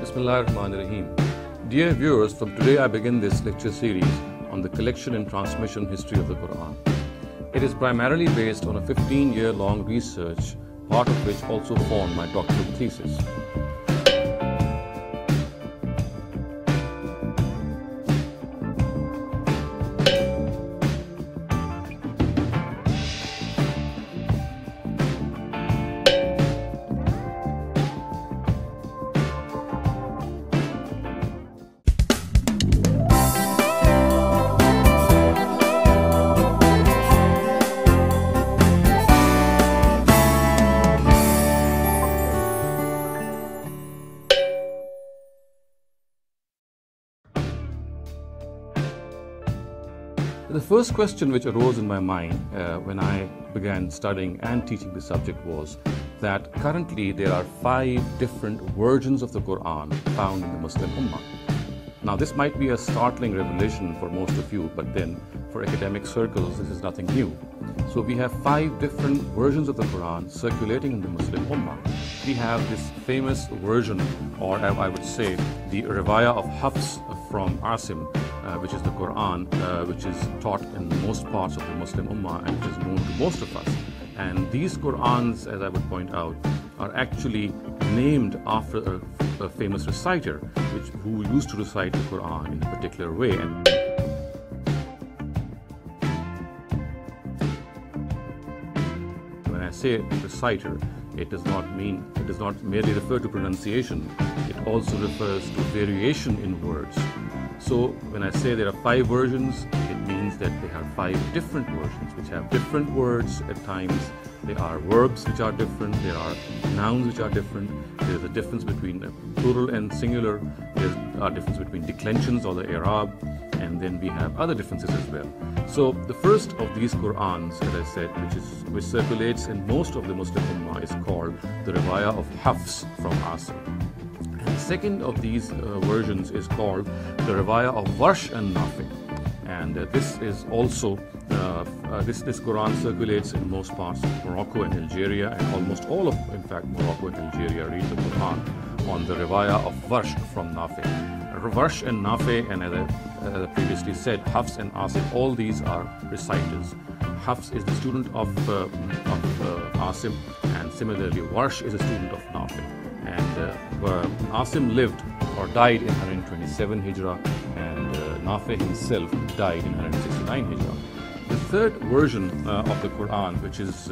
Bismillahirrahmanirrahim. Dear viewers, from today I begin this lecture series on the collection and transmission history of the Quran. It is primarily based on a 15-year-long research, part of which also formed my doctoral thesis. The first question which arose in my mind when I began studying and teaching the subject was that currently there are 5 different versions of the Quran found in the Muslim Ummah. Now this might be a startling revelation for most of you, but then for academic circles this is nothing new. So we have 5 different versions of the Quran circulating in the Muslim Ummah. We have this famous version, or I would say the Riwayah of Hafs from Asim, which is the Quran, which is taught in most parts of the Muslim Ummah and which is known to most of us. And these Qurans, as I would point out, are actually named after a famous reciter who used to recite the Quran in a particular way. And when I say reciter, it does not merely refer to pronunciation, it also refers to variation in words. So when I say there are 5 versions, it means that they have 5 different versions which have different words at times. There are verbs which are different, there are nouns which are different, there's a difference between plural and singular, there's a difference between declensions or the i'rab, and then we have other differences as well. So the first of these Qurans, as I said, which circulates in most of the Muslim Ummah, is called the Riwayah of Hafs from Asim. The second of these versions is called the Riwayah of Warsh and Nafi, and this is also this Quran circulates in most parts of Morocco and Algeria, and almost all of, in fact, Morocco and Algeria read the Quran on the Riwayah of Warsh from Nafi. Warsh and Nafi, and as I previously said, Hafs and Asim, all these are reciters. Hafs is the student of Asim, and similarly Warsh is a student of Nafi. And Asim lived or died in 127 Hijrah, and Nafi himself died in 169 Hijrah. The third version of the Quran, which is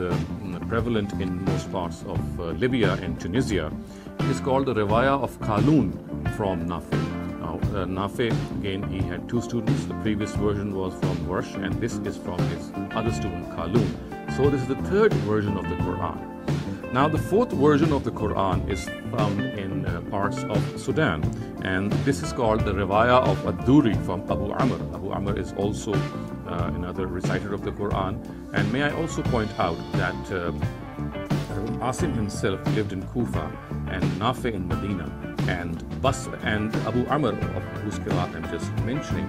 prevalent in most parts of Libya and Tunisia, is called the Riwayah of Qalun from Nafi. Now, Nafi, again, he had 2 students. The previous version was from Warsh, and this is from his other student, Qalun. So this is the third version of the Quran. Now, the fourth version of the Quran is found in parts of Sudan, and this is called the Riwayah of Ad-Duri from Abu Amr. Abu Amr is also another reciter of the Quran. And may I also point out that Asim himself lived in Kufa and Nafi in Medina, and Basra, and Abu Amr, whose Qiraat I'm just mentioning,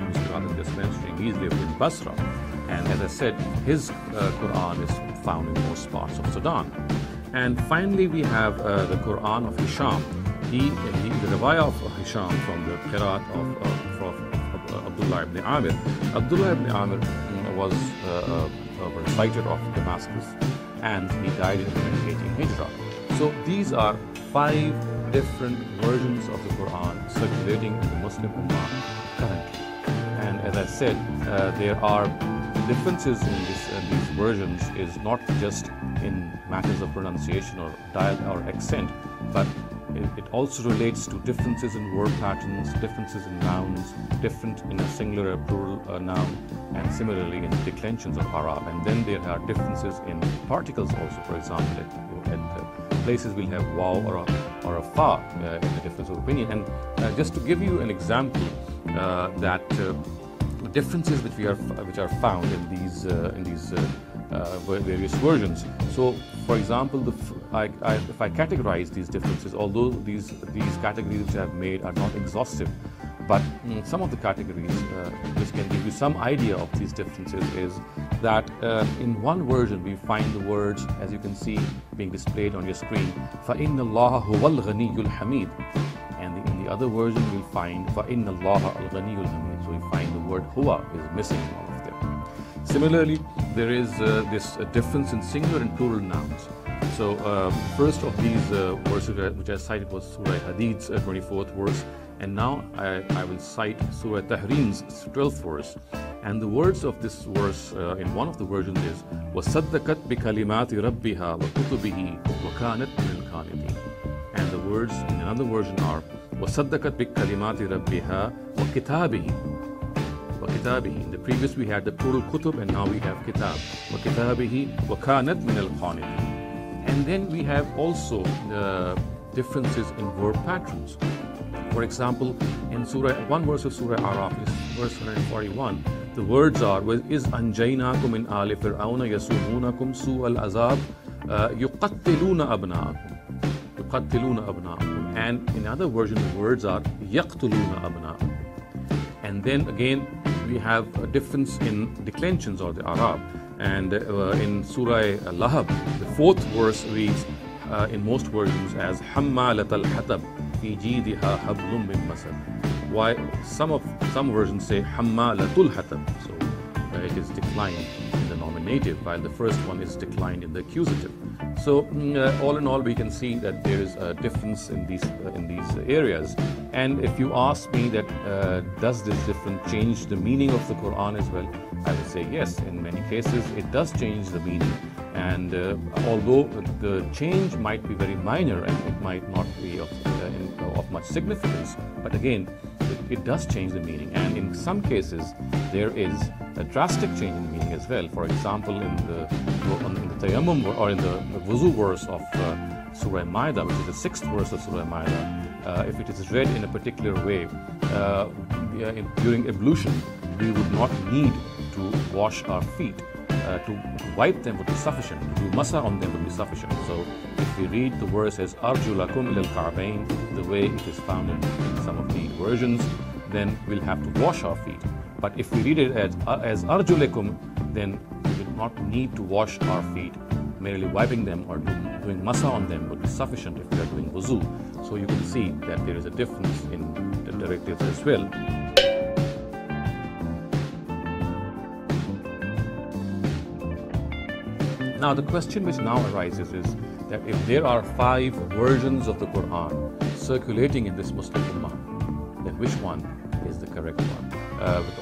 he's lived in Basra. And as I said, his Quran is found in most parts of Sudan. And finally, we have the Quran of Hisham. The Riwayah of Hisham from the Qiraat of Abdullah ibn Amir. Abdullah ibn Amir was a reciter of Damascus, and he died in 118 Hijrah. So these are 5 different versions of the Quran circulating in the Muslim Ummah currently. And as I said, there are differences in these versions is not just in matters of pronunciation or dialect or accent, but it also relates to differences in word patterns, differences in nouns, different in a singular or plural noun, and similarly in declensions of i'rab. And then there are differences in particles also. For example, at places we'll have waw or a fa in the difference of opinion. And just to give you an example, that differences which are found in these various versions. So, for example, if I categorize these differences, although these categories which I have made are not exhaustive, but some of the categories which can give you some idea of these differences is that in one version we find the words, as you can see being displayed on your screen, فَإِنَّ اللَّهَ هُوَ الْغَنِيُّ الْحَمِيدُ, and in the other version we'll find فَإِنَّ اللَّهَ الْغَنِيُّ الْحَمِيدُ. So we find the word huwa is missing in all of them. Similarly, there is this difference in singular and plural nouns. So first of these verses which I cited was Surah Hadid's 24th verse, and now I will cite Surah Tahrim's 12th verse. And the words of this verse in one of the versions is وَصَدَّقَتْ بِكَلِمَاتِ رَبِّهَا وَكُتُبِهِ وَكَانَتْ مِنَ الْقَانِتِينَ. And the words in another version are وَصَدَّقَتْ بِكَلِمَاتِ رَبِّهَا وَكِتَابِهِ. In the previous we had the plural kutub, and now we have kitab. وَكِتَابِهِ وَكَانَتْ مِنَ الْقَانِتِينَ. And then we have also differences in verb patterns. For example, in one verse of Surah Ahruf, verse 141, the words are إِذْ أَنْجَيْنَاكُمْ مِنْ آلِ فِرْعَوْنَ يَسُومُونَكُمْ سُوءَ الْعَذَابِ يُقَتِّلُونَ أَبْنَاءَكُمْ. And in other version, the words are يَقْتُلُونَ أَبْنَاءَكُمْ. And then again, we have a difference in declensions or the Arab. And in Surah Lahab, the 4th verse reads in most versions as حَمَّالَةَ الْحَطَبِ فِي جِيدِهَا حَبْلٌ مِّن مَّسَدٍ. Why some versions say حَمَّالَةُ الْحَطَبِ. So it is declined in the nominative, while the first one is declined in the accusative. So all in all, we can see that there is a difference in these areas. And if you ask me that does this difference change the meaning of the Quran as well, I would say yes. In many cases, it does change the meaning. And although the change might be very minor and it might not be of much significance, but again, it does change the meaning. And in some cases, there is a drastic change in meaning as well. For example, in the Tayammum or in the Wuzu verse of Surah Ma'idah, which is the 6th verse of Surah Ma'idah, if it is read in a particular way, during ablution, we would not need to wash our feet. To wipe them would be sufficient. To do masa on them would be sufficient. So if we read the verse as Arjulakum ilal Ka'bayn, the way it is found in some of the versions, then we'll have to wash our feet. But if we read it as Arjulikum, then we would not need to wash our feet. Merely wiping them or doing masa on them would be sufficient if we are doing wuzu. So you can see that there is a difference in the directives as well. Now the question which now arises is that if there are 5 versions of the Quran circulating in this Muslim Ummah, then which one is the correct one?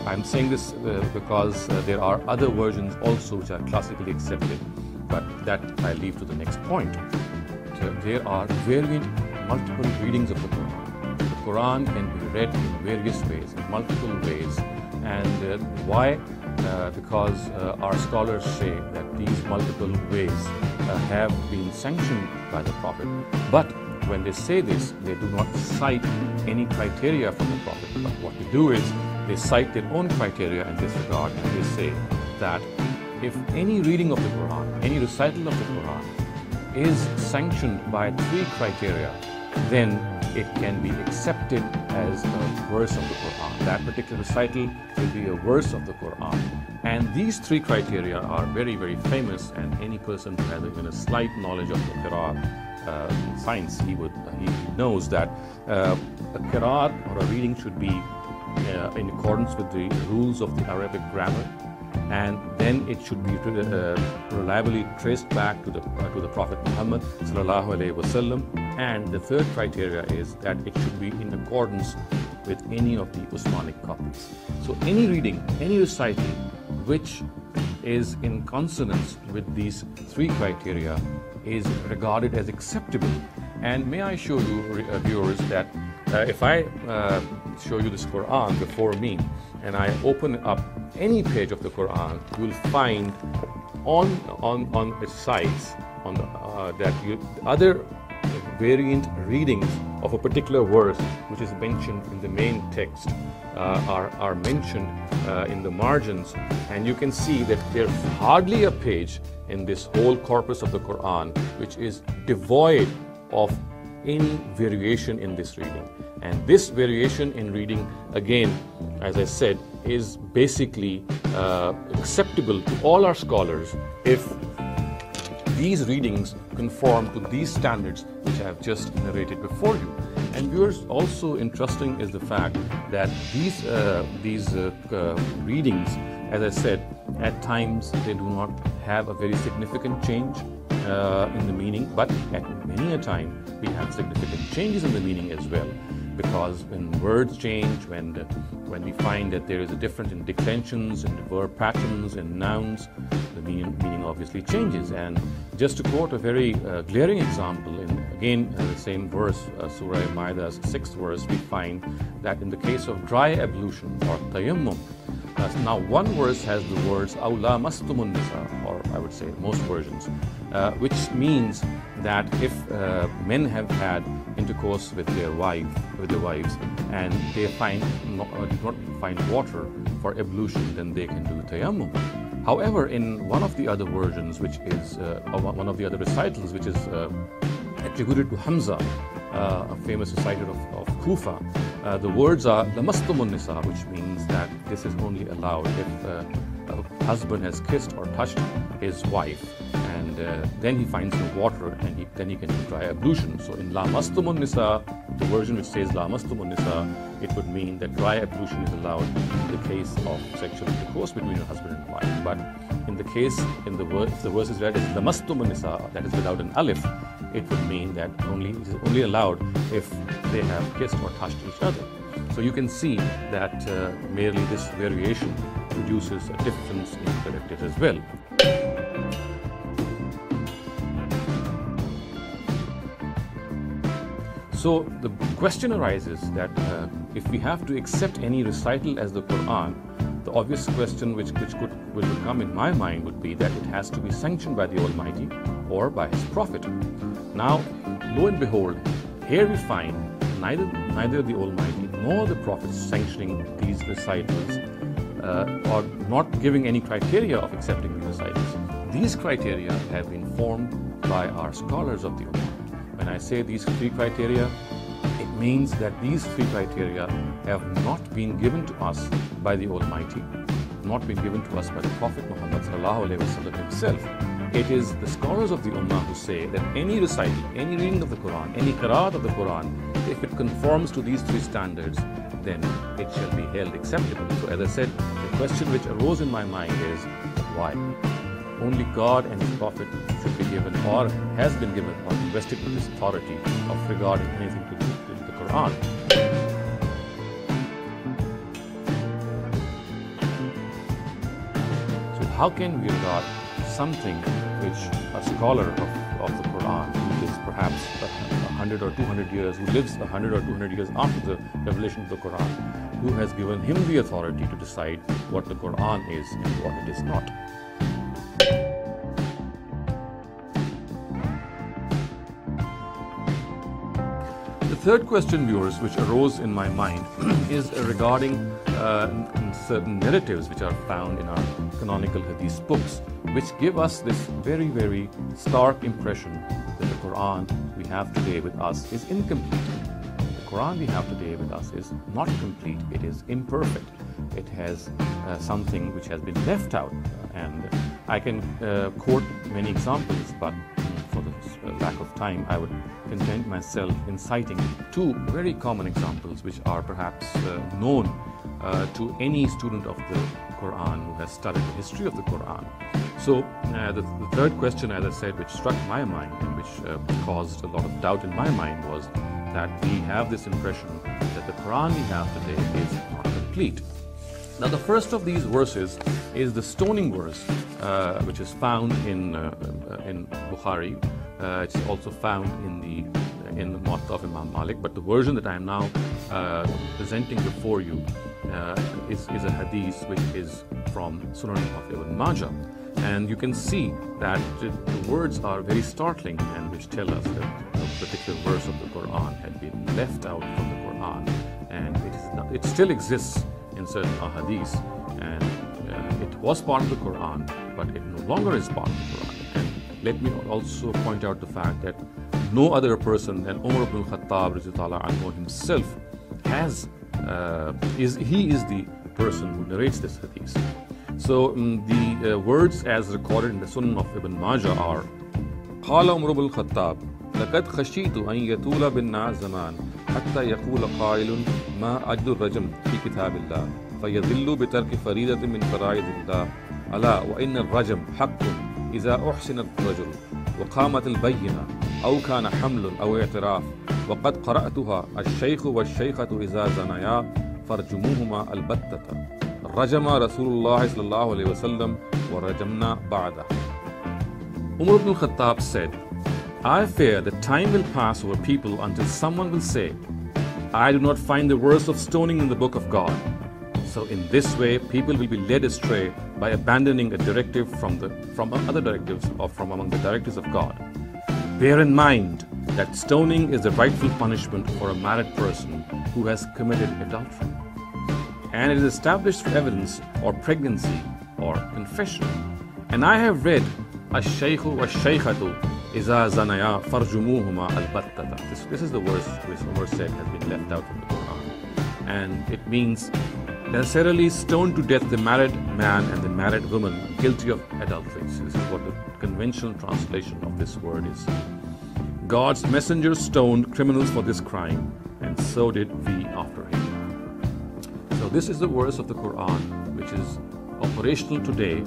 I'm saying this because there are other versions also which are classically accepted, but that I leave to the next point. There are multiple readings of the Quran. The Quran can be read in various ways, in multiple ways. And why? Because our scholars say that these multiple ways have been sanctioned by the Prophet. But when they say this, they do not cite any criteria from the Prophet. But what they do is they cite their own criteria in this regard, and they say that if any reading of the Quran, any recital of the Quran is sanctioned by 3 criteria, then it can be accepted as a verse of the Quran. That particular recital will be a verse of the Quran. And these 3 criteria are very, very famous, and any person who has even a slight knowledge of the Qiraat science, he knows that a Qiraat or a reading should be in accordance with the rules of the Arabic grammar, and then it should be reliably traced back to the Prophet Muhammad sallallahu alaihi wasallam. And the 3rd criteria is that it should be in accordance with any of the Usmanic copies. So any reading, any recital which is in consonance with these 3 criteria is regarded as acceptable. And may I show you, viewers, that if I show you this Quran before me and I open up any page of the Quran, you will find on its sides other variant readings of a particular verse which is mentioned in the main text are mentioned in the margins, and you can see that there's hardly a page in this whole corpus of the Quran which is devoid of any variation in this reading. And this variation in reading, again, as I said, is basically acceptable to all our scholars if these readings conform to these standards which I have just narrated before you. And And viewers, also interesting is the fact that these readings, as I said, at times they do not have a very significant change in the meaning, but at many a time we have significant changes in the meaning as well. Because when words change, when we find that there is a difference in declensions, in verb patterns, in nouns, the meaning obviously changes. And just to quote a very glaring example, in again the same verse, Surah Al-Ma'ida's 6th verse, we find that in the case of dry ablution or tayammum, now one verse has the words "Aw lamastumun nisa," or I would say most versions, which means that if men have had intercourse with their wives, and they do not find water for ablution, then they can do tayammum. However, in one of the other versions, which is one of the other recitals, which is attributed to Hamza, a famous reciter of Kufa, the words are lamastumun nisa, which means that this is only allowed if a husband has kissed or touched his wife, and then he finds no water, and then he can do dry ablution. So in lamastumun nisa, the version which says lamastumun nisa, it would mean that dry ablution is allowed in the case of sexual intercourse between a husband and wife. But in the case, if the verse is read as lamastumun nisa, that is without an alif, it would mean that it is only allowed if they have kissed or touched each other. So you can see that merely this variation produces a difference in characters as well. So the question arises that if we have to accept any recital as the Quran, the obvious question which will come in my mind would be that it has to be sanctioned by the Almighty or by His Prophet. Now, lo and behold, here we find neither the Almighty nor the Prophet sanctioning these recitals or not giving any criteria of accepting these recitals. These criteria have been formed by our scholars of the Ummah. When I say these three criteria, it means that these three criteria have not been given to us by the Almighty, not been given to us by the Prophet Muhammad ﷺ himself. It is the scholars of the Ummah who say that any recital, any reading of the Quran, any Qiraat of the Quran, if it conforms to these three standards, then it shall be held acceptable. So as I said, the question which arose in my mind is, why? Only God and His Prophet should be given, or has been given, or invested with this authority of regarding anything to do with the Quran. So how can we regard something which a scholar of the Quran, who is perhaps 100 or 200 years, who lives 100 or 200 years after the revelation of the Quran, who has given him the authority to decide what the Quran is and what it is not? The third question, viewers, which arose in my mind is regarding certain narratives which are found in our canonical hadith books, which give us this very, very stark impression that the Quran we have today with us is incomplete. The Quran we have today with us is not complete, it is imperfect. It has something which has been left out, and I can quote many examples, but for the lack of time, I would content myself in citing two very common examples which are perhaps known to any student of the Quran who has studied the history of the Quran. So the third question, as I said, which struck my mind and which caused a lot of doubt in my mind was that we have this impression that the Quran we have today is not complete. Now, the first of these verses is the stoning verse, which is found in Bukhari. It's also found in the Muwatta of Imam Malik, but the version that I am now presenting before you is a hadith which is from Sunan of Ibn Majah. And you can see that the words are very startling and which tell us that a particular verse of the Quran had been left out from the Quran, and it still exists in certain ahadith, and it was part of the Quran, but it no longer is part of the Quran. And let me also point out the fact that no other person than Umar ibn Khattab himself is the person who narrates this hadith. So the words as recorded in the Sunan of Ibn Majah are: قال عمر بن الخطاب لقد خشيت أن يطول بالناس زمان حتى يقول قائل ما أجل الرجم في كتاب الله فيذل بترك فريدة من فرائض الله ألا وإن الرجم حق إذا أحسن الرجل وقامت البينة أو كان حمل أو اعتراف وقد قرأتها الشيخ والشيخة إذا زنيا فرجموهما البتة رجم رسول الله صلى الله عليه وسلم ورجمنا بعده. Umar ibn al-Khattab said, I fear that time will pass over people until someone will say, I do not find the verse of stoning in the book of God. So in this way, people will be led astray by abandoning a directive from other directives or from among the directives of God. Bear in mind that stoning is the rightful punishment for a married person who has committed adultery. And it is established for evidence or pregnancy or confession. And I have read, Ash-shaykhu wash-shaykhatu iza zanaya farjumuhuma al-battata. This is the verse which Umar said has been left out from the Quran. And it means necessarily stone to death the married man and the married woman guilty of adultery. So this is what the conventional translation of this word is. God's messenger stoned criminals for this crime, and so did we after him. So this is the verse of the Quran which is operational today,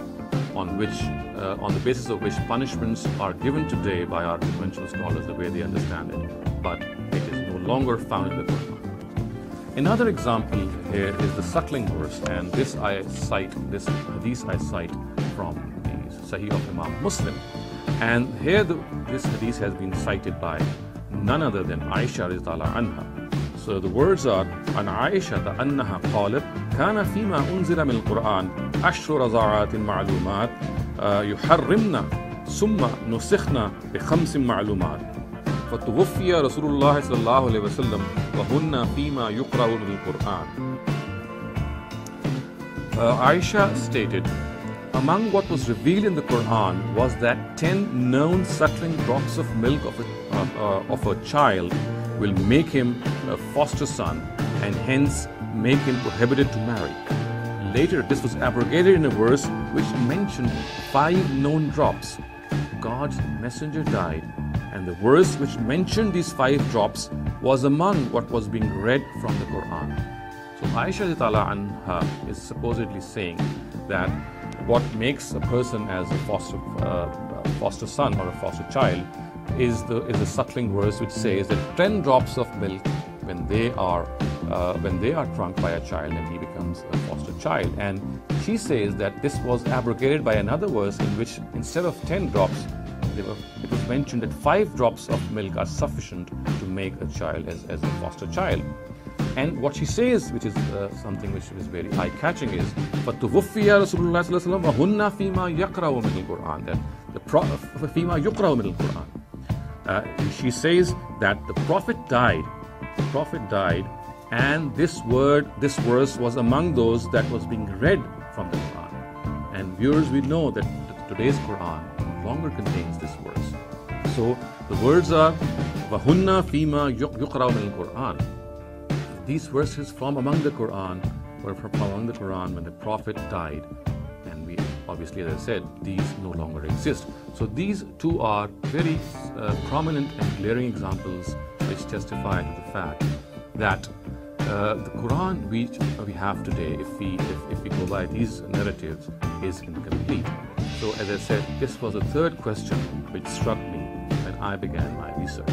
on the basis of which punishments are given today by our conventional scholars the way they understand it, but it is no longer found in the Quran. Another example here is the suckling verse, and this hadith I cite from the Sahih of Imam Muslim. And here this hadith has been cited by none other than Aisha radhiyallahu anha. So the words are, An Aisha annaha qalat kana fima unzila min al-Quran ashru raza'at ma'lumat yuharrimna summa nusikhna bi khamsin ma'lumat فتوفي رسول الله صلى الله عليه وسلم وهن فيما يقرأ من القرآن. Aisha stated, among what was revealed in the Quran was that 10 known suckling drops of milk of a child will make him a foster son and hence make him prohibited to marry. Later this was abrogated in a verse which mentioned 5 known drops. God's messenger died, and the verse which mentioned these 5 drops was among what was being read from the Quran. So Aisha radhiyallahu anha is supposedly saying that what makes a person as a foster son or a foster child is the suckling verse which says that 10 drops of milk when they are drunk by a child and he becomes a foster child. And she says that this was abrogated by another verse in which instead of 10 drops it was mentioned that 5 drops of milk are sufficient to make a child as a foster child. And what she says, which is something which is very eye-catching, is فَتُوفِّيَ رَسُولُ اللَّهِ صَلَّى اللَّهُ عَلَيْهِ وَسَلَّمَ وَهُنَّ فِيمَا يَقْرَأُ مِنَ الْقُرْآنِ, that فِيمَا يُقْرَأُ مِنَ الْقُرْآنِ. She says that the Prophet died, and this verse was among those that was being read from the Quran. And viewers, we know that today's Quran no longer contains this verse. So the words are وَهُنَّ فِيمَا يُقْرَأُ مِنَ الْقُرْآنِ. These verses from among the Quran were from among the Quran when the Prophet died, and we obviously, as I said, these no longer exist. So these two are very prominent and glaring examples which testify to the fact that the Quran we have today, if we go by these narratives, is incomplete. So as I said, this was the third question which struck me when I began my research.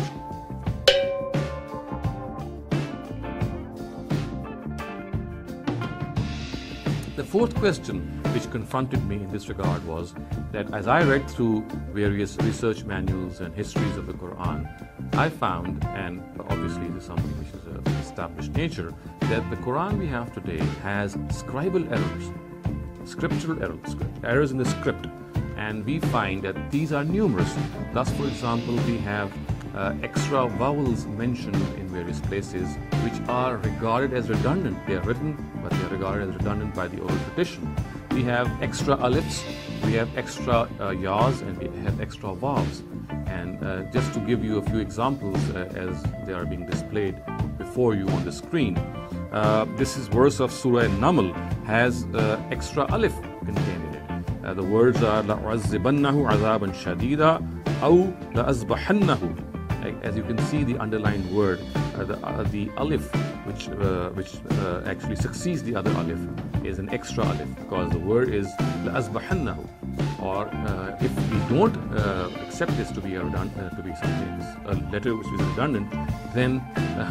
The fourth question which confronted me in this regard was that as I read through various research manuals and histories of the Quran, I found, and obviously this is something which is of established nature, that the Quran we have today has scribal errors, scriptural errors in the script, and we find that these are numerous. Thus, for example, we have extra vowels mentioned in various places which are regarded as redundant. They are written, but they are regarded as redundant by the oral tradition. We have extra alifs, we have extra ya's, and we have extra vowels. And just to give you a few examples as they are being displayed before you on the screen, this is verse of Surah An-Naml has extra alif contained in it. The words are لَأُعَذِّبَنَّهُ عَذَابًا شَدِيدًا أَوْ لَأَذْبَحَنَّهُ. As you can see, the underlined word the alif which actually succeeds the other alif is an extra alif, because the word is لَأَصْبَحَنَّهُ. Or if we don't accept this to be a letter which is redundant, then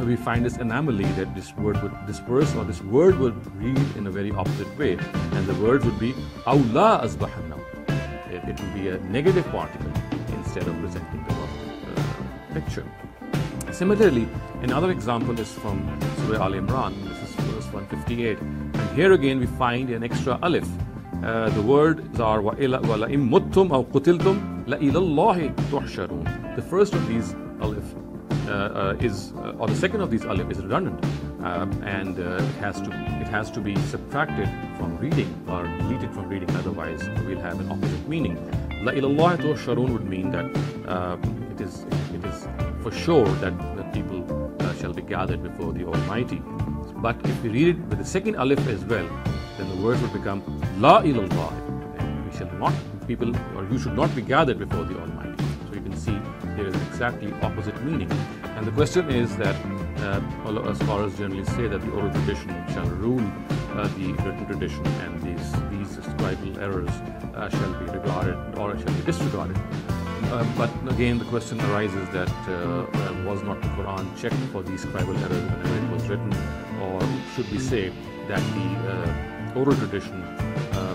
we find this anomaly that this word would disperse, or this word would read in a very opposite way, and the word would be أَوْ لَا أَصْبَحَنَّهُ. It will be a negative particle instead of presenting the picture. Similarly, another example is from Surah Al Imran. This is verse 158, and here again we find an extra alif. The words are وَلَئِن مُتُّمْ أَوْ قُتِلْتُمْ لَإِلَى اللَّهِ تُحْشَرُونَ. The first of these alif or the second of these alif is redundant, and it has to be subtracted from reading or deleted from reading, otherwise we'll have an opposite meaning. La ilallah tuhsharun would mean that it is for sure that the people shall be gathered before the Almighty. But if we read it with the second alif as well, then the word would become La ilallah, and we shall not, people, or you should not be gathered before the Almighty. So you can see there is exactly opposite meaning. And the question is that scholars generally say that the oral tradition shall rule the written tradition, and these scribal errors shall be regarded or shall be disregarded. But again, the question arises that was not the Quran checked for these scribal errors whenever it was written, or should we say that the oral tradition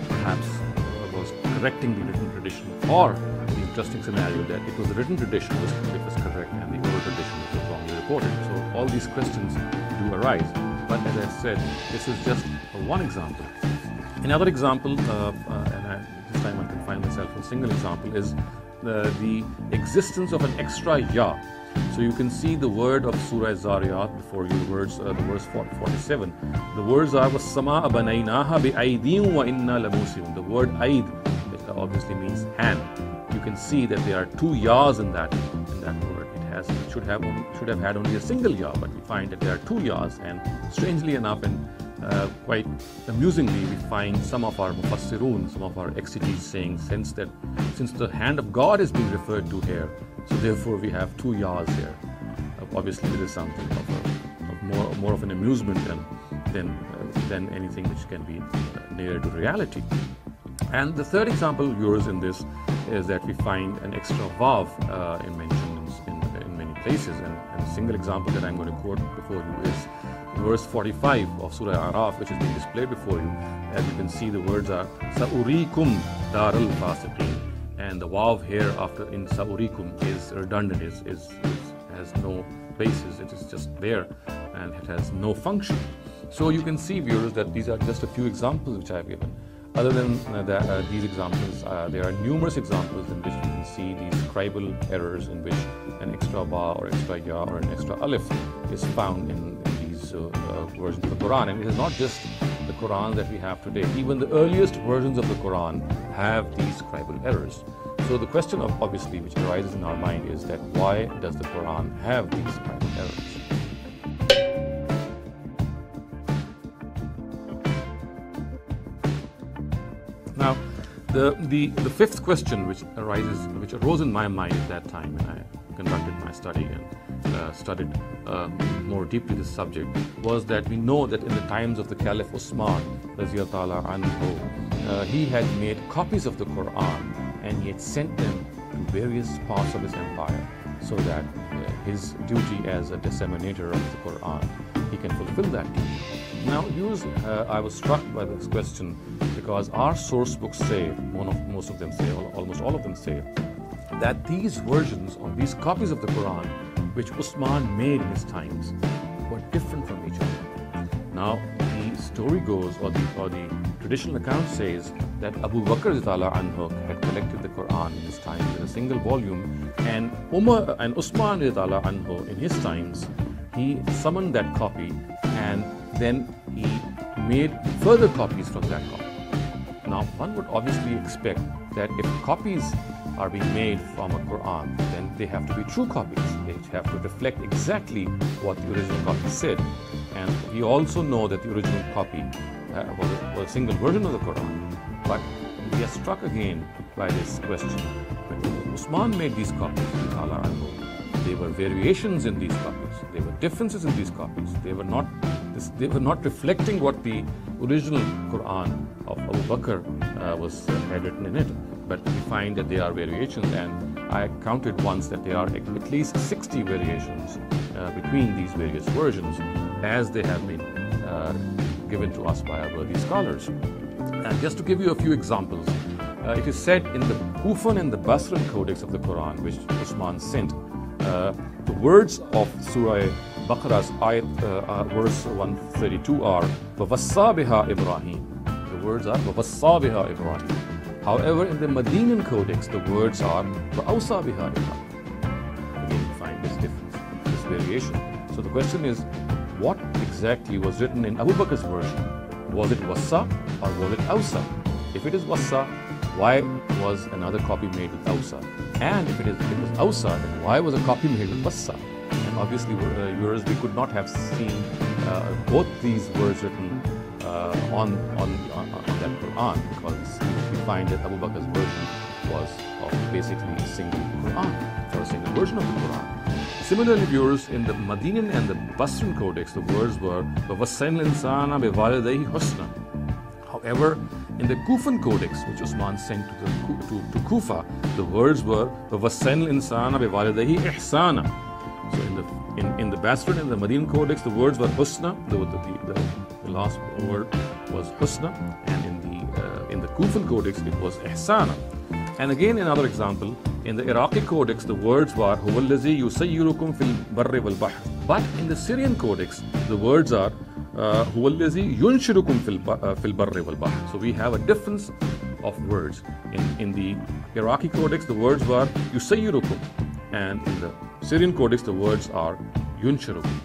perhaps was correcting the written tradition, or the interesting scenario that it was the written tradition which was correct and the oral tradition was wrongly reported. So all these questions do arise. But as I said, this is just one example. Another example, this time I can find myself a single example, is the existence of an extra ya. So you can see the word of Surah Zariyat before you, the verse 47. The words are وَالسَّمَاءَ بَنَيْنَاهَا بِأَيْدِيٍ وَإِنَّا لَمُوسِعُونَ. The word aid obviously means hand. You can see that there are two yas in that word. It should have had only a single ya, but we find that there are two yas, and strangely enough and quite amusingly, we find some of our mufassirun, some of our exegetes saying since the hand of God is being referred to here, so therefore we have two yas here. Obviously, this is something of more of an amusement than anything which can be nearer to reality. And the third example yours in this is that we find an extra vav mentioned in many places, and a single example that I'm going to quote before you is verse 45 of Surah Ahruf, which is being displayed before you. As you can see, the words are Sa'urikum daral fasiqin, and the vav here after in Sa'urikum is redundant, has no basis, it is just there and it has no function. So you can see, viewers, that these are just a few examples which I have given. Other than these examples, there are numerous examples in which you can see these scribal errors in which an extra ba or extra ya or an extra alif is found in these versions of the Quran. And it is not just the Quran that we have today. Even the earliest versions of the Quran have these scribal errors. So the question obviously which arises in our mind is that why does the Quran have these scribal errors? Now, the fifth question which arose in my mind at that time when I conducted my study and studied more deeply this subject, was that we know that in the times of the Caliph Usman, Radiyallahu anhu, he had made copies of the Quran and he had sent them to various parts of his empire, so that his duty as a disseminator of the Quran, he can fulfill that duty. Now, I was struck by this question because our source books say, most of them say, almost all of them say, that these versions or these copies of the Quran which Usman made in his times were different from each other. Now, the story goes, or the traditional account says, that Abu Bakr anhu had collected the Quran in his time in a single volume, and Umar and Usman anhu in his times, he summoned that copy and then he made further copies from that copy. Now, one would obviously expect that if copies are being made from a Quran, then they have to be true copies. They have to reflect exactly what the original copy said. And we also know that the original copy was a single version of the Quran. But we are struck again by this question. When Usman made these copies, there were variations in these copies. There were differences in these copies. They were not reflecting what the original Quran of Abu Bakr had written in it. But we find that there are variations, and I counted once that there are at least 60 variations between these various versions, as they have been given to us by our worthy scholars. And just to give you a few examples, it is said in the Kufan and the Basran codex of the Quran, which Usman sent, the words of Surah Baqarah's ayat, verse 132 are وَوَصَّى بِهَا إِبْرَاهِيم. The words are وَوَصَّى بِهَا إِبْرَاهِيم. However, in the Medinan codex, the words are وَأَوْصَى بِهَا إِبْرَاهِيم. Again, we find this difference, this variation. So the question is, what exactly was written in Abu Bakr's version? Was it Wassa or was it Awsa? If it is Wassa, why was another copy made with Awsa? And if it was Awsa, then why was a copy made with Wassa? And obviously, viewers, we could not have seen both these words written on that Quran, because we find that Abu Bakr's version was of basically a single Quran, or a single version of the Quran. Similarly, viewers, in the Medinan and the Basran codex, the words were وَوَصَّيْنَا الْإِنسَانَ بِوَالِدَيْهِ حُسْنًا. However, in the Kufan codex, which Usman sent to Kufa, the words were وَوَصَّيْنَا الْإِنسَانَ بِوَالِدَيْهِ إِحْسَانًا. So in the Basran and the Medinan codex, the words were Husna. The last word was Husna, and in the Kufan codex, it was Ihsana. And again, another example, in the Iraqi codex, the words were هُوَ الَّذِي يُسَيِّرُكُمْ فِي الْبَرِّ وَالْبَحْرِ. But in the Syrian codex, the words are هُوَ الَّذِي يُنْشِرُكُمْ فِي الْبَرِّ وَالْبَحْرِ. So we have a difference of words. In the Iraqi codex, the words were يُسَيِّرُكُمْ, and in the Syrian codex, the words are يُنْشِرُكُمْ.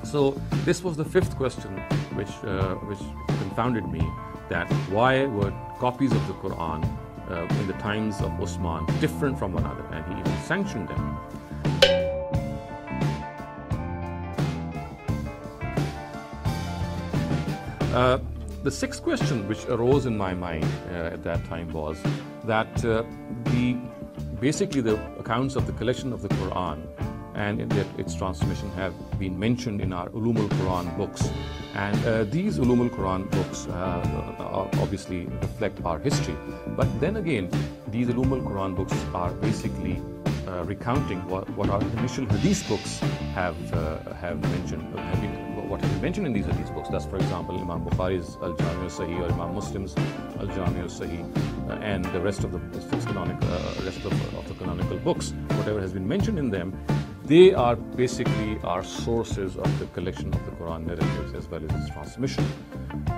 So this was the fifth question which confounded me, that why were copies of the Quran in the times of Usman different from one another, and he even sanctioned them. The sixth question which arose in my mind at that time was that basically the accounts of the collection of the Quran and its transmission have been mentioned in our Ulum al-Quran books. And these Ulum al-Quran books obviously reflect our history. But then again, these Ulum al-Quran books are basically recounting what our initial Hadith books have mentioned, what has been mentioned in these Hadith books. That's, for example, Imam Bukhari's Al-Jami' al-Sahih, or Imam Muslim's Al-Jami' al-Sahih, and the rest of the canonical books. Whatever has been mentioned in them, they are basically our sources of the collection of the Quran narratives as well as its transmission.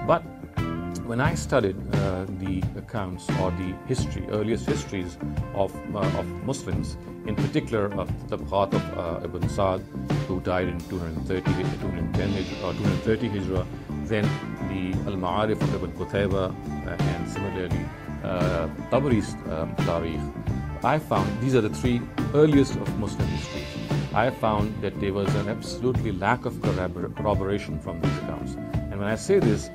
But when I studied the accounts or the earliest histories of Muslims, in particular of the Tabaqat of Ibn Sa'd, who died in 230 Hijrah, then the Al-Ma'arif of Ibn Qutayba, and similarly Tabari's Tarikh, I found these are the three earliest of Muslim histories. I found that there was an absolutely lack of corroboration from these accounts. And when I say this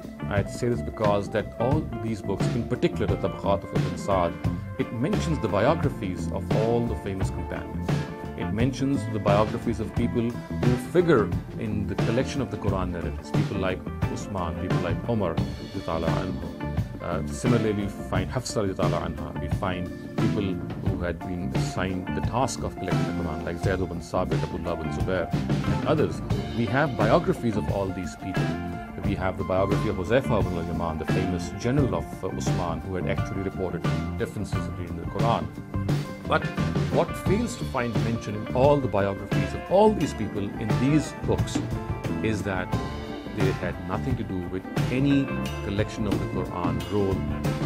because that all these books, in particular the Tabaqat of Ibn Sa'd, it mentions the biographies of all the famous companions. It mentions the biographies of people who figure in the collection of the Quran narratives, people like Usman, people like Umar, similarly, we find Hafsa, we find people who had been assigned the task of collecting the Quran, like Zayd ibn Sabit, Abdullah ibn Zubair, and others. We have biographies of all these people. We have the biography of Huzaifa ibn al-Yaman, the famous general of Usman, who had actually reported differences in the Quran. But what fails to find mention in all the biographies of all these people in these books is that they had nothing to do with any collection of the Quran role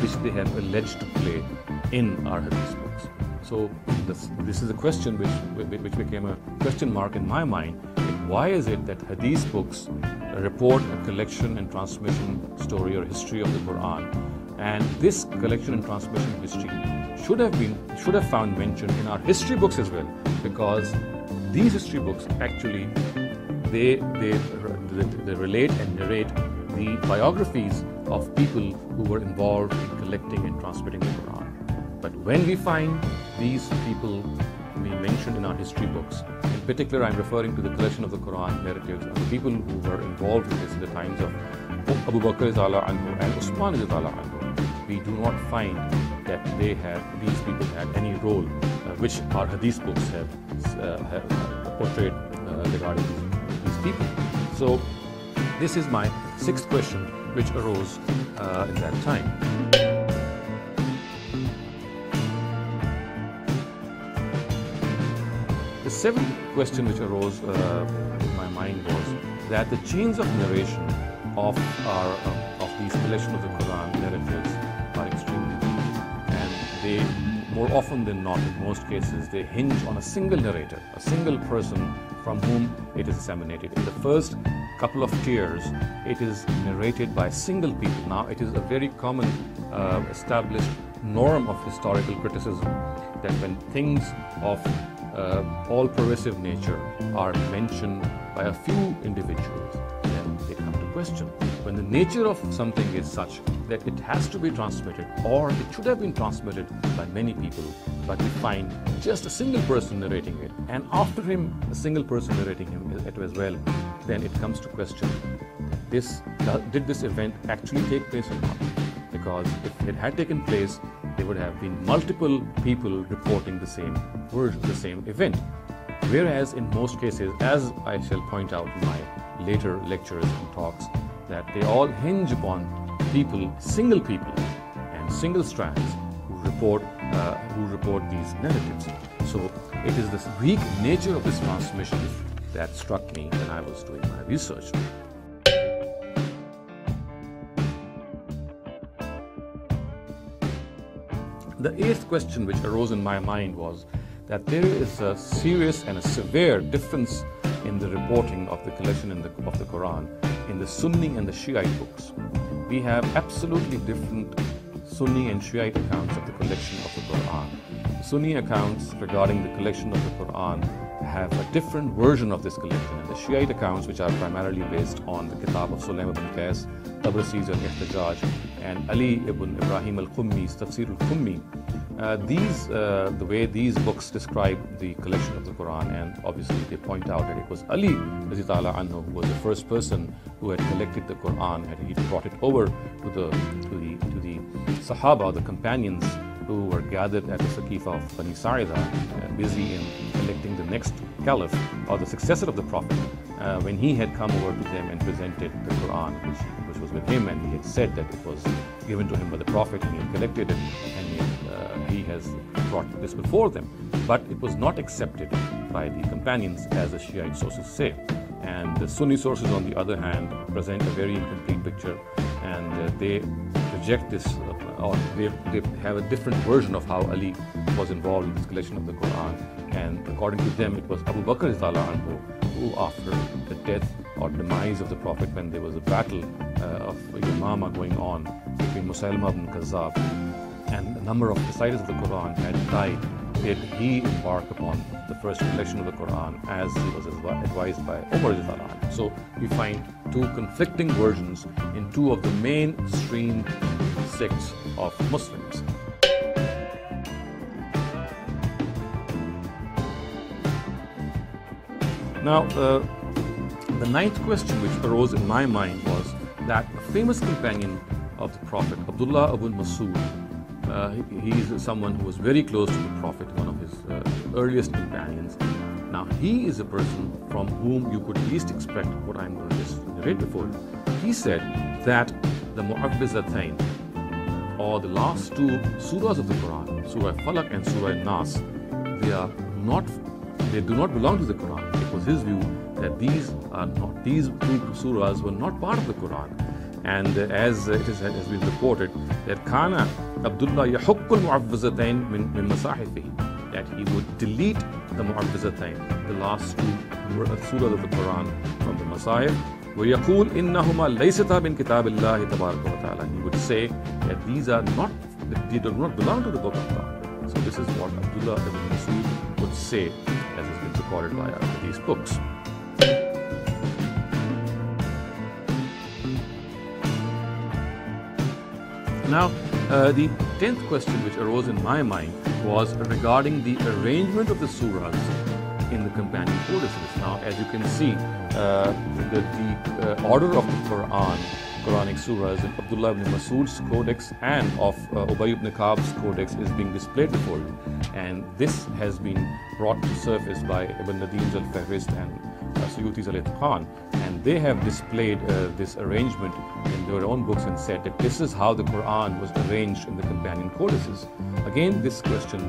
which they have alleged to play in our Hadith books. So this is a question which became a question mark in my mind. Why is it that Hadith books report a collection and transmission story or history of the Quran, and this collection and transmission history should have found mention in our history books as well, because these history books actually they relate and narrate the biographies of people who were involved in collecting and transmitting the Quran. But when we find these people been mentioned in our history books. In particular, I'm referring to the collection of the Quran narratives and the people who were involved in this in the times of Abu Bakr anhu and Usman anhu. We do not find that these people had any role which our hadith books have portrayed regarding these people. So this is my sixth question which arose in that time. The seventh question which arose in my mind was that the chains of narration of these collection of the Quran narratives are extremely weak, and they, more often than not, in most cases, they hinge on a single narrator, a single person from whom it is disseminated. In the first couple of tiers, it is narrated by single people. Now, it is a very common established norm of historical criticism that when things of all-pervasive nature are mentioned by a few individuals, then they come to question. When the nature of something is such that it has to be transmitted, or it should have been transmitted by many people, but we find just a single person narrating it, and after him a single person narrating it as well, then it comes to question, did this event actually take place or not? Because if it had taken place, there would have been multiple people reporting the same version, the same event. Whereas in most cases, as I shall point out in my later lectures and talks, that they all hinge upon people, single people and single strands who report these narratives. So it is this weak nature of this transmission that struck me when I was doing my research. The eighth question which arose in my mind was that there is a serious and a severe difference in the reporting of the collection of the Quran in the Sunni and the Shiite books. We have absolutely different Sunni and Shiite accounts of the collection of the Quran. Sunni accounts regarding the collection of the Quran have a different version of this collection, and the Shiite accounts, which are primarily based on the Kitab of Saleem ibn Qais, Tabrasi's al-Ihtijaj, and Ali ibn Ibrahim al-Qummi's Tafsir al-Qummi. The way these books describe the collection of the Quran, and obviously they point out that it was Ali anhu who was the first person who had collected the Quran, and he brought it over to the Sahaba, the companions who were gathered at the Saqifa of Bani Sa'ida, busy in electing the next caliph or the successor of the Prophet. When he had come over to them and presented the Quran, which was with him, and he had said that it was given to him by the Prophet, and he had collected it, and he has brought this before them. But it was not accepted by the companions, as the Shiite sources say. And the Sunni sources, on the other hand, present a very incomplete picture, and they reject this, or they have a different version of how Ali was involved in this collection of the Quran. And according to them, it was Abu Bakr anhu who, after the death or demise of the Prophet, when there was a battle of Yamama going on between Musaylama ibn Kazzab, and a number of reciters of the Quran had died, did he embark upon the first collection of the Quran, as he was advised by Umar. So we find two conflicting versions in two of the mainstream sects of Muslims. Now, the ninth question which arose in my mind was that a famous companion of the Prophet, Abdullah ibn Mas'ud, he is someone who was very close to the Prophet, one of his earliest companions. Now, he is a person from whom you could least expect what I'm going to just narrate before you. He said that the Mu'awwizatayn, or the last two surahs of the Quran, Surah Falaq and Surah Nas, they do not belong to the Quran. It was his view that these two surahs were not part of the Quran. And as it has been reported, that Kana Abdullah yahuqqul mu'awwizatayn min masahifihi, that he would delete the mu'awwizatayn, the last two surahs of the Quran, from the Masahif. وَيَقُولْ إِنَّهُمَا لَيْسَتَا مِنْ كِتَابِ اللَّهِ تَبَارَكَ وَتَعَالَى. He would say that they do not belong to the book of God. So this is what Abdullah ibn Mas'ud would say, as has been recorded by these books. Now, The 10th question which arose in my mind was regarding the arrangement of the surahs in the companion codices. Now, as you can see, the order of the Quranic surahs in Abdullah ibn Mas'ud's codex and of Ubay ibn Ka'b's codex is being displayed before you. And this has been brought to surface by Ibn Nadim's al-Fahrist and Suyuti's al-Itqan, and they have displayed this arrangement in their own books and said that this is how the Quran was arranged in the companion codices. Again, this question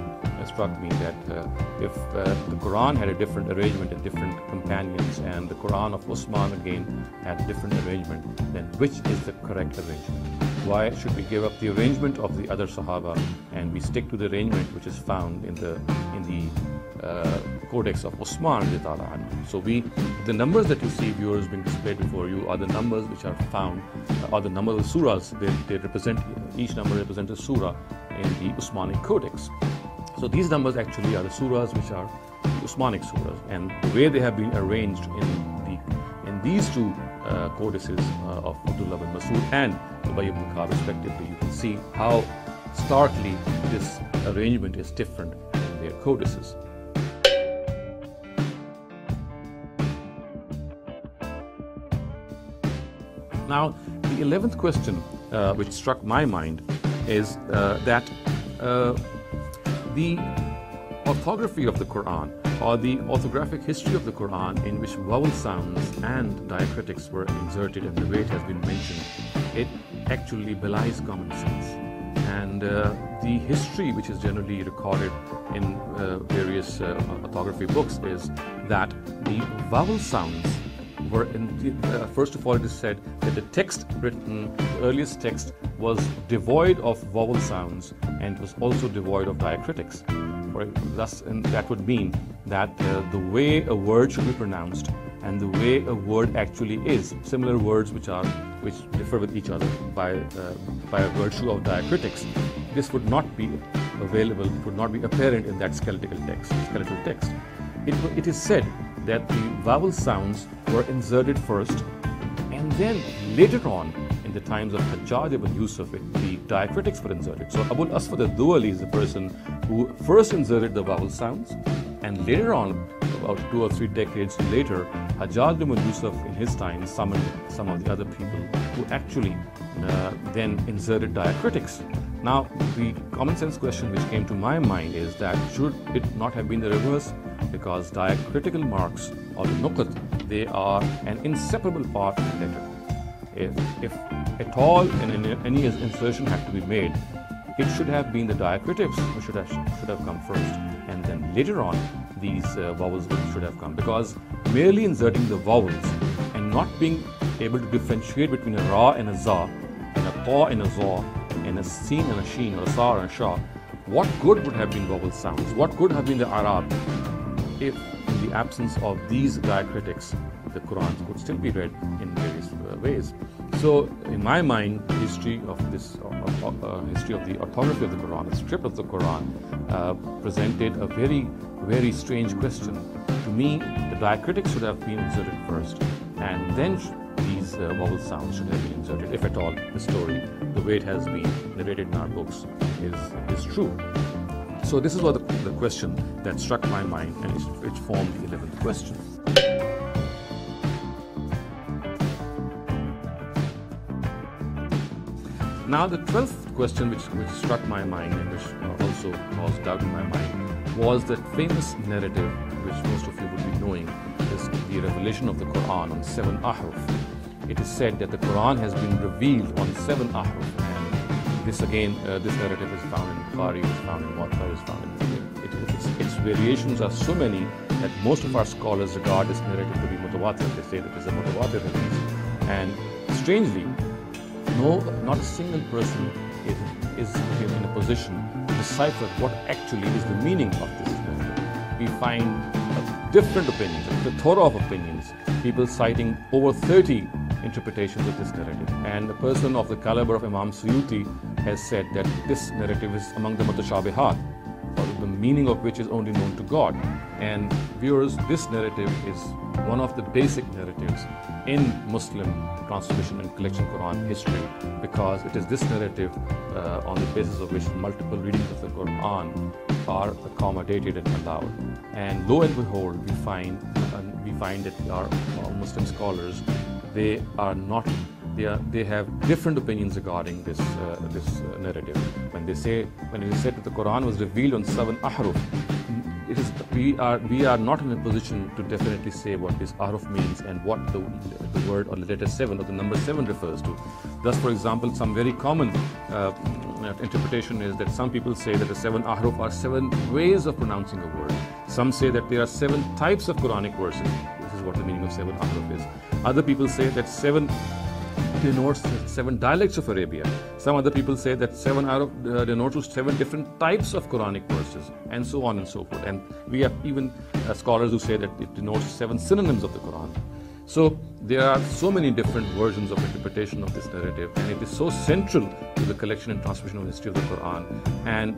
struck me that if the Quran had a different arrangement and different companions, and the Quran of Usman again had a different arrangement, then which is the correct arrangement? Why should we give up the arrangement of the other Sahaba and we stick to the arrangement which is found in the codex of Usman? So the numbers that you see, viewers, being displayed before you are the numbers which are found, are the number of the surahs. They represent, each number represents a surah in the Usmanic codex. So these numbers actually are the surahs which are the Usmanic surahs, and the way they have been arranged in these two codices of Abdullah ibn Mas'ud and Ubay ibn Ka'b respectively, you can see how starkly this arrangement is different in their codices. Now, the 11th question which struck my mind is that the orthography of the Quran, or the orthographic history of the Quran, in which vowel sounds and diacritics were inserted and the way it has been mentioned, it actually belies common sense. And the history which is generally recorded in various orthography books is that the vowel sounds were first of all, it is said that the text written, the earliest text, was devoid of vowel sounds and was also devoid of diacritics. Thus, and that would mean that the way a word should be pronounced and the way a word actually is, similar words which differ with each other by virtue of diacritics, this would not be available, would not be apparent in that skeletal text. It is said that the vowel sounds were inserted first, and then later on, in the times of Hajjaj ibn Yusuf, the diacritics were inserted. So Abul Aswad al-Duwali is the person who first inserted the vowel sounds, and later on, about 2 or 3 decades later, Hajjaj ibn Yusuf in his time summoned some of the other people who actually then inserted diacritics. Now, the common sense question which came to my mind is that should it not have been the reverse? Because diacritical marks, or the nuqat, they are an inseparable part of the letter. If at all any insertion had to be made, it should have been the diacritics which should have come first, and then later on these vowels should have come. Because merely inserting the vowels and not being able to differentiate between a ra and a za, and a ta and a za, and a sin and a sheen, or a sa and a sha, what good would have been vowel sounds? What good have been the Arab if, in the absence of these diacritics, the Quran could still be read in various ways? So, in my mind, the history of history of the orthography of the Quran, the script of the Quran, presented a very, very strange question. To me, the diacritics should have been inserted first, and then these vowel sounds should have been inserted, if at all the story, the way it has been narrated in our books, is true. So this is what the question that struck my mind, and which formed the 11th question. Now, the 12th question which struck my mind and which also caused doubt in my mind was that famous narrative which most of you would be knowing, is the revelation of the Quran on 7 Ahruf. It is said that the Quran has been revealed on 7 Ahruf, and this again, this narrative is found in Bukhari, is found in Muwatta, is found in its variations are so many that most of our scholars regard this narrative to be mutawatir. They say that it is a mutawatir hadith, and strangely, not a single person is in a position to decipher what actually is the meaning of this narrative. We find different opinions, a plethora of opinions, people citing over 30 interpretations of this narrative. And a person of the caliber of Imam Suyuti has said that this narrative is among the mutashabihat, or the meaning of which is only known to God. And viewers, this narrative is one of the basic narratives in Muslim transmission and collection Quran history, because it is this narrative on the basis of which multiple readings of the Quran are accommodated and allowed. And lo and behold, we find that our Muslim scholars, they have different opinions regarding this narrative. When they say that the Quran was revealed on 7 Ahruf, we are not in a position to definitely say what this Ahruf means and what the word or the letter 7 or the number 7 refers to. Thus, for example, some very common interpretation is that some people say that the 7 Ahruf are 7 ways of pronouncing a word. Some say that there are 7 types of Quranic verses. This is what the meaning of 7 Ahruf is. Other people say that 7 denotes 7 dialects of Arabia. Some other people say that 7 Ahruf denotes 7 different types of Quranic verses, and so on and so forth. And we have even scholars who say that it denotes 7 synonyms of the Quran. So there are so many different versions of interpretation of this narrative, and it is so central to the collection and transmission of the history of the Quran. And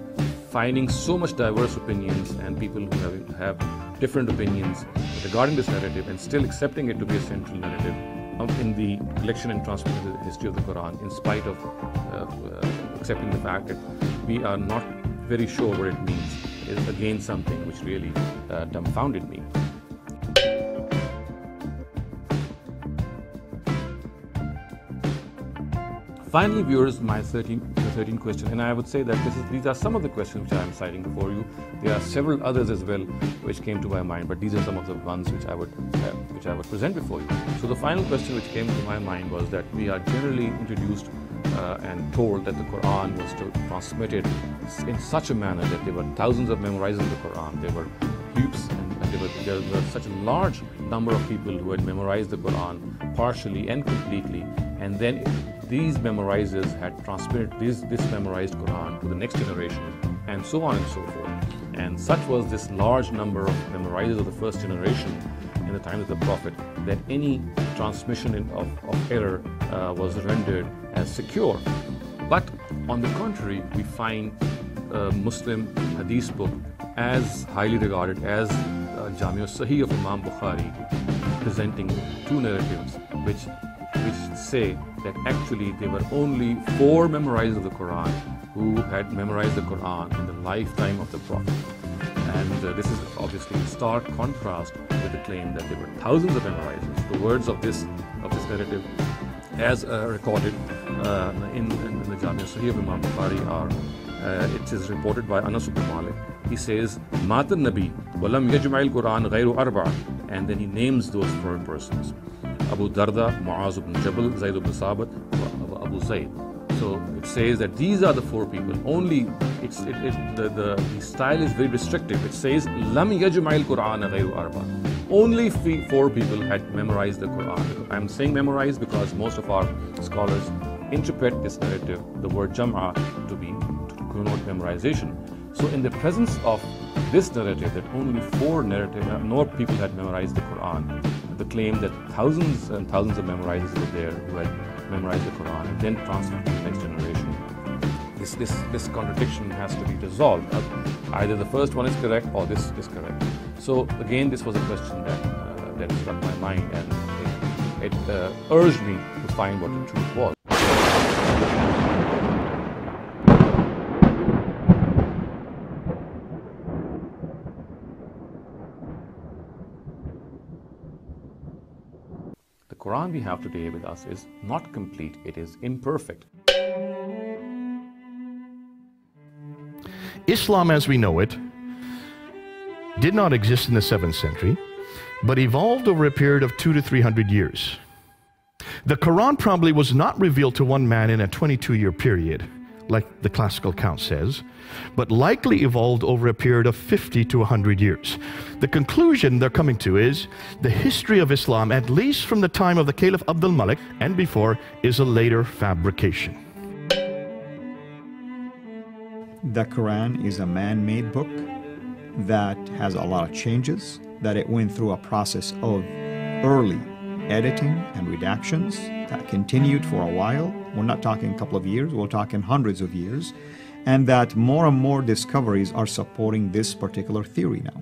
finding so much diverse opinions and people who have different opinions regarding this narrative and still accepting it to be a central narrative in the collection and transmission of the history of the Quran, in spite of accepting the fact that we are not very sure what it means, is again something which really dumbfounded me. Finally, viewers, my 13th question, and I would say that these are some of the questions which I am citing before you. There are several others as well which came to my mind, but these are some of the ones which I would present before you. So the final question which came to my mind was that we are generally introduced and told that the Quran was transmitted in such a manner that there were thousands of memorizers of the Quran. There were heaps, and there were such a large number of people who had memorized the Quran partially and completely, and then these memorizers had transmitted this memorized Quran to the next generation, and so on and so forth. And such was this large number of memorizers of the first generation in the time of the Prophet, that any transmission of error was rendered as secure. But on the contrary, we find a Muslim hadith book as highly regarded as Jami' al-Sahih of Imam Bukhari, presenting 2 narratives which say that actually there were only 4 memorizers of the Quran who had memorized the Quran in the lifetime of the Prophet. And this is obviously in stark contrast with the claim that there were thousands of memorizers. The words of this narrative, as recorded in the Jami' al-Sahih of Imam Bukhari, are it is reported by Anas ibn Malik. He says, "Mata Nabi walam yajma'il Quran ghayru arba'a," and then he names those 4 persons: Abu Darda, Muaz ibn Jabal, Zayd ibn Sabit, Abu Zayd. So it says that these are the 4 people. Only the style is very restrictive. It says, "Lam yajma'il Quran ghayru arba'a." Only 4 people had memorized the Quran. I'm saying memorized because most of our scholars interpret this narrative, the word Jam'a, to connote memorization. So in the presence of this narrative, that only 4 people had memorized the Quran, the claim that thousands and thousands of memorizers were there who had memorized the Quran and then transferred to the next generation, this contradiction has to be resolved. Either the first one is correct or this is correct. So again, this was a question that struck my mind, and it urged me to find what the truth was. The Quran we have today with us is not complete, it is imperfect. Islam as we know it did not exist in the 7th century, but evolved over a period of 200 to 300 years. The Quran probably was not revealed to one man in a 22-year period, like the classical count says, but likely evolved over a period of 50 to 100 years. The conclusion they're coming to is the history of Islam, at least from the time of the Caliph Abdul Malik and before, is a later fabrication. The Quran is a man-made book that has a lot of changes, that it went through a process of early editing and redactions that continued for a while. We're not talking a couple of years, we're talking hundreds of years, and that more and more discoveries are supporting this particular theory now.